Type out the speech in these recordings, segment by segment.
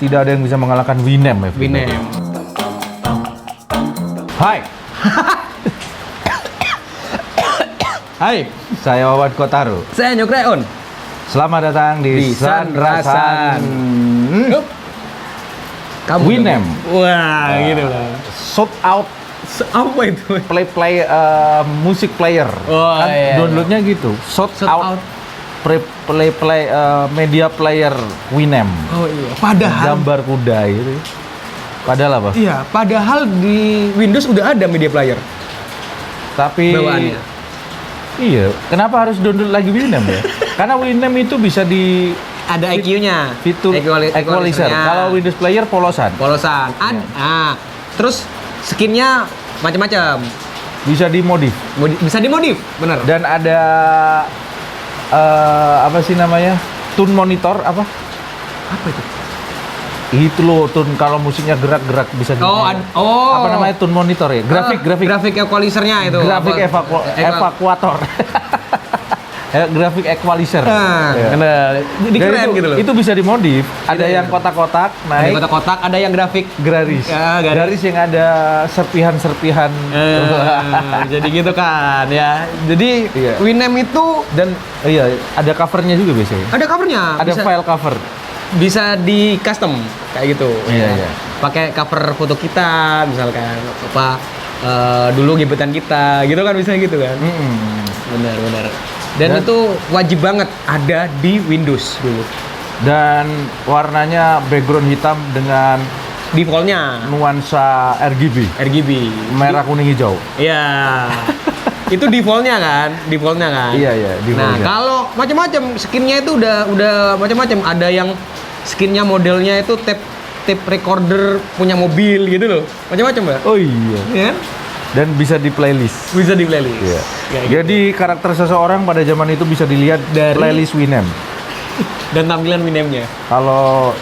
tidak ada yang bisa mengalahkan Winem ya. Winem. Hai, Hai, saya Wawan Kotaro. saya Nyokreon. Selamat datang di Sanrasan. Yup. Kamu Winem. Wah, gitu lah. Shout out Apa itu? play music player. Oh, Kan iya. downloadnya gitu. Shout out play media player Winem. Oh iya. Padahal Gambar kuda itu. Padahal apa? iya, padahal di Windows udah ada media player Tapi bawaannya. iya, kenapa harus download lagi Winem ya? Karena Winem itu bisa di Ada EQ-nya, fitur equalizer. Kalau Windows Player polosan. polosan. Terus skinnya macam-macam. Bisa dimodif. Bisa dimodif, bener. Dan ada apa sih namanya? Tune monitor apa? Apa itu? Itu loh tune kalau musiknya gerak-gerak bisa di apa namanya tune monitor ya? Grafik equalizernya itu. grafik evakuator. Grafik equalizer. Ya. Bener. Jadi Dan keren itu, gitu loh. itu bisa dimodif. Ada yang kotak-kotak Ada naik. kotak-kotak, ada yang grafik Garis. Ya, Garis yang ada serpihan-serpihan. jadi gitu kan ya. Jadi Iya. Winem itu Dan iya, ada covernya juga biasanya. ada covernya. Ada bisa, file cover. bisa di custom kayak gitu. Iya, iya. Pakai cover foto kita misalkan apa dulu gebetan kita gitu kan, bisa gitu kan. Benar. Dan itu wajib banget ada di Windows dulu. Dan warnanya background hitam dengan Defaultnya nuansa RGB. Merah, kuning, hijau. Iya. Itu defaultnya kan? Iya, Nah, defaultnya. kalau macam-macam skinnya itu udah macam-macam. Ada yang skinnya modelnya itu tape recorder punya mobil gitu loh. Macam-macam, Mbak. Oh iya. Iya kan? Dan bisa di playlist. Bisa di playlist. Iya. Kayak gitu. Jadi karakter seseorang pada zaman itu bisa dilihat Dari- playlist Winem. Dan tampilan Winemnya. Kalau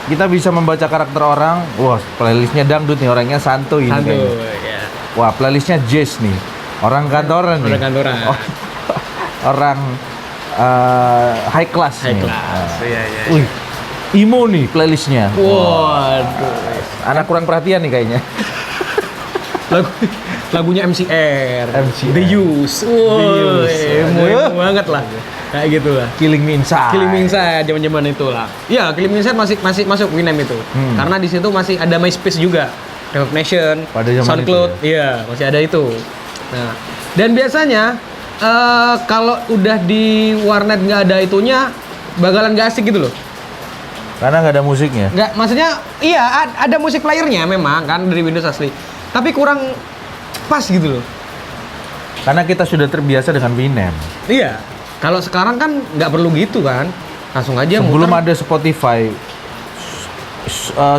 kita bisa membaca karakter orang, wah playlistnya dangdut nih, orangnya santuy ini Satu, kayaknya. ya. Wah playlistnya jazz nih, orang kantoran nih. Orang kantoran. Orang high class High nih. class. Iya. Wih, emo nih playlistnya. Waduh. Anak kurang perhatian nih kayaknya. Lagunya MCR. MCR. The Use. The Use. Emo banget lah. Kayak gitu lah. Killing Me Inside. Killing Me Inside zaman-zaman itu lah. Iya, Killing Me Inside masih masuk Winem itu. Karena di situ masih ada MySpace juga. Reverb Nation, Pada zaman SoundCloud, itu iya, masih ada itu. Nah, dan biasanya kalau udah di warnet nggak ada itunya, bakalan nggak asik gitu loh. Karena nggak ada musiknya. Nggak, maksudnya iya ada musik playernya memang kan dari Windows asli, tapi kurang pas gitu loh. Karena kita sudah terbiasa dengan Winem. Iya. Kalau sekarang kan nggak perlu gitu kan, langsung aja Sebelum muter. ada Spotify,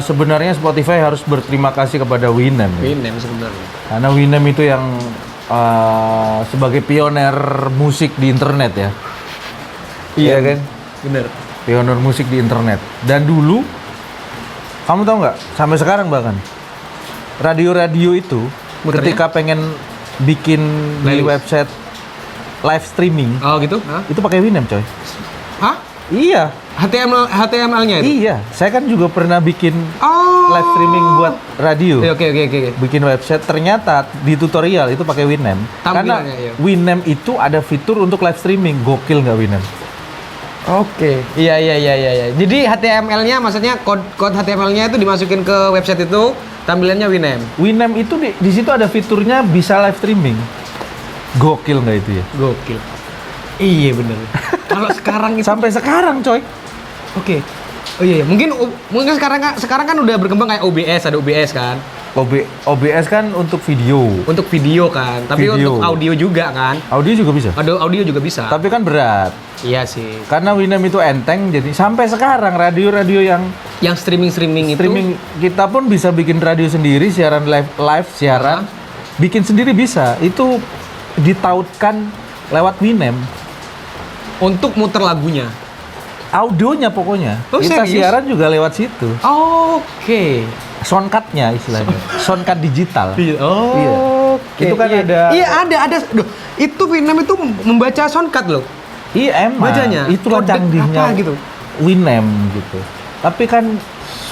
sebenarnya Spotify harus berterima kasih kepada Winem. Ya. Winem sebenarnya. Karena Winem itu yang sebagai pioner musik di internet ya. Iya kan? Bener. Pioner musik di internet. Dan dulu, kamu tahu nggak? Sampai sekarang bahkan radio-radio itu Muternya? ketika pengen bikin di Playlist. website live streaming, Oh gitu? Hah? itu pakai Winem coy. Hah? Iya, HTML-nya itu? iya. Saya kan juga pernah bikin Oh. live streaming buat radio. Oke. Bikin website, ternyata di tutorial itu pakai Winem. Karena Tampilannya, iya. Winem itu ada fitur untuk live streaming. Gokil nggak Winem? Oke. Iya. Jadi HTML-nya maksudnya kode HTML-nya itu dimasukin ke website itu, tampilannya Winem. Winem itu di situ ada fiturnya bisa live streaming. Gokil nggak itu ya? Gokil. Iya bener. Kalau sekarang itu Sampai sekarang coy. oke. Oh iya, mungkin sekarang kan udah berkembang kayak OBS, ada OBS kan. OBS kan untuk video. Untuk video kan, tapi Video. untuk audio juga kan. Audio juga bisa. Audio juga bisa. Tapi kan berat. Iya sih. Karena Winem itu enteng, jadi sampai sekarang radio-radio yang Yang streaming itu streaming kita pun bisa bikin radio sendiri, siaran live siaran, bikin sendiri bisa. Itu ditautkan lewat Winem. untuk muter lagunya. Audionya pokoknya. Oh, Kita serius? siaran juga lewat situ. Oke. Soundcard-nya istilahnya. Soundcard digital. Oh. Iya. Oke. Itu kan Iya. ada. Iya, ada. Duh, itu Winem itu membaca soundcard loh. Iya emang. Bacanya. Itulah Kode canggihnya apa gitu. Winem gitu. Tapi kan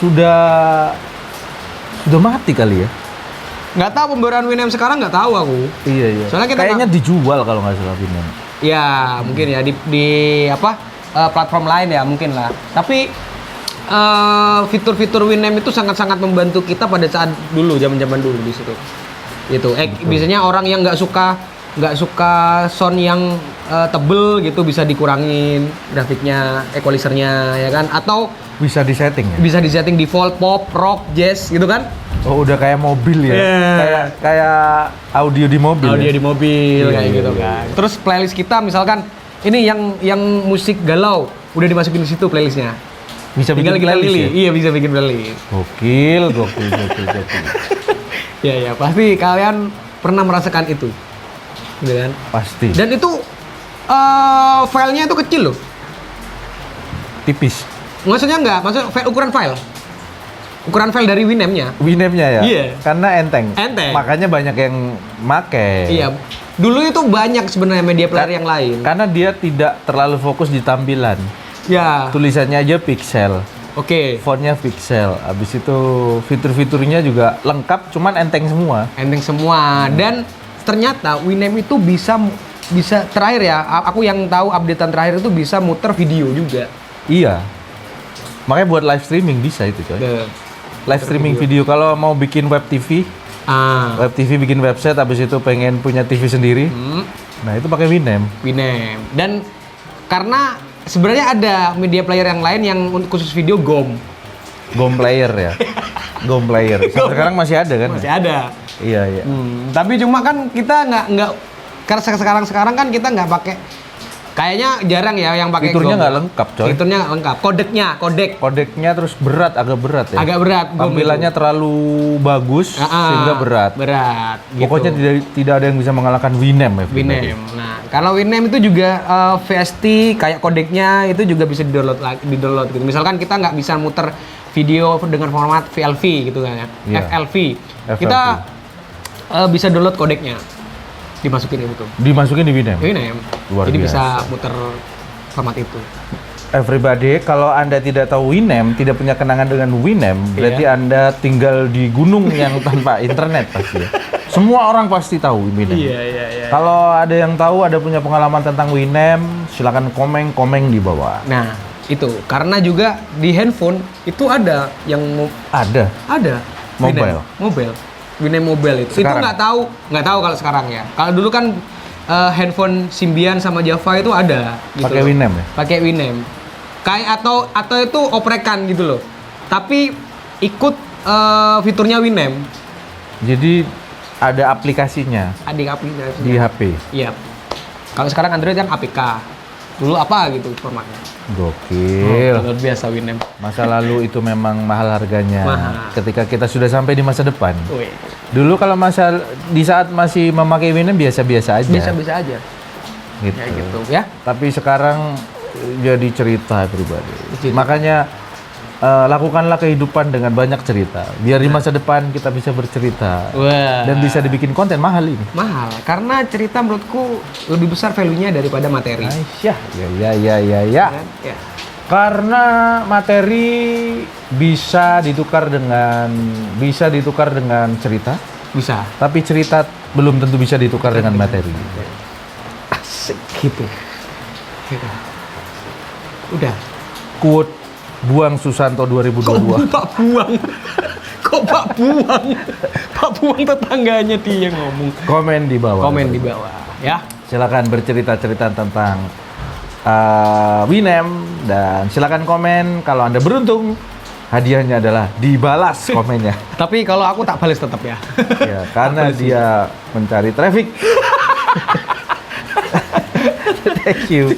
sudah mati kali ya. Nggak tahu pembayaran Winem sekarang, nggak tahu aku. Iya. Soalnya kita kayaknya dijual kalau nggak salah Winem. Ya mungkin ya di apa platform lain ya mungkin lah. Tapi fitur-fitur Winem itu sangat-sangat membantu kita pada saat dulu, zaman-zaman dulu di situ. Itu biasanya orang yang nggak suka sound yang tebel gitu bisa dikurangin grafiknya, equalizernya ya kan, atau Bisa disetting ya? bisa disetting default pop, rock, jazz gitu kan. Oh udah kayak mobil ya? Yeah. Kayak audio di mobil. Audio ya? di mobil Iya, kayak iya, gitu iya. kan. Terus playlist kita misalkan ini yang musik galau udah dimasukin di situ playlistnya. Bisa Tinggal bikin kita playlist pilih. ya? Iya bisa bikin playlist. Gokil. Ya pasti kalian pernah merasakan itu, gitu kan? Pasti. Dan itu filenya itu kecil loh. Tipis. Maksudnya ukuran file dari Winem-nya. Winem-nya ya? Iya. Karena enteng. Enteng. Makanya banyak yang make. Iya. Dulu itu banyak sebenarnya media player yang lain. Karena dia tidak terlalu fokus di tampilan. Ya. Tulisannya aja pixel. Oke. Fontnya pixel. Habis itu fitur-fiturnya juga lengkap, cuman enteng semua. Enteng semua. Dan ternyata Winem itu bisa terakhir ya. Aku yang tahu updatean terakhir itu bisa muter video juga. Iya. Makanya buat live streaming bisa itu coy. Live streaming video. Kalau mau bikin web TV, web TV bikin website, habis itu pengen punya TV sendiri, nah itu pakai Winem. Dan karena sebenarnya ada media player yang lain yang untuk khusus video GOM Player ya. GOM Player. Sampai sekarang masih ada kan? masih ada. Iya. Tapi cuma kan kita nggak karena sekarang kan kita nggak pakai. Kayaknya jarang ya yang pakai Fiturnya GOM. nggak lengkap coy. Fiturnya nggak lengkap. Kodeknya terus agak berat ya. Agak berat. GOM Tampilannya itu. terlalu bagus sehingga berat. Gitu. Pokoknya tidak ada yang bisa mengalahkan Winem ya. Winem. Nah, kalau Winem itu juga VST kayak kodeknya itu juga bisa di-download gitu. Misalkan kita nggak bisa muter video dengan format VLV gitu kan ya. Iya. FLV. Kita bisa download kodeknya. Dimasukin Dimasukin di Winem. Luar Jadi biasa. bisa muter format itu. Everybody, kalau Anda tidak tahu Winem, tidak punya kenangan dengan Winem, berarti Anda tinggal di gunung yang tanpa internet pasti ya. Semua orang pasti tahu Winem. Iya. Kalau ada yang tahu, ada punya pengalaman tentang Winem, silakan komen di bawah. Nah, itu karena juga di handphone itu ada yang Ada. Winem. Winem Mobile itu. Sekarang? Itu nggak tahu kalau sekarang ya. Kalau dulu kan handphone Symbian sama Java itu ada gitu. Pakai loh. Winem ya? Pakai Winem. Kayak atau itu oprekan gitu loh. Tapi ikut fiturnya Winem. Jadi ada aplikasinya Adik aplikasinya. di HP. Iya. Kalau sekarang Android kan APK. Dulu apa gitu formatnya. Gokil. Luar biasa Winem. Masa lalu itu memang mahal harganya. Mahal. Ketika kita sudah sampai di masa depan. Wih. Dulu kalau di saat masih memakai Winem biasa-biasa aja. Bisa-bisa aja. Gitu. Ya gitu ya. Tapi sekarang jadi cerita pribadi. Cerita. Makanya lakukanlah kehidupan dengan banyak cerita. Biar di masa depan kita bisa bercerita. Wah. Dan bisa dibikin konten mahal ini. Mahal karena cerita menurutku lebih besar value-nya daripada materi. Aisyah, ya. Kan? Ya. Karena materi bisa ditukar dengan cerita, Bisa. tapi cerita belum tentu bisa ditukar dengan materi. Asik gitu. Udah. Quote Buang Susanto 2022. Pak Buang. Kok Pak Buang? Pak Buang tetangganya dia ngomong. Komen di bawah. Komen di bawah ya. Silakan bercerita-cerita tentang Winem dan silakan komen. Kalau Anda beruntung, hadiahnya adalah dibalas komennya. Tapi kalau aku tak balas tetap ya. Ya, karena dia mencari traffic. Thank you.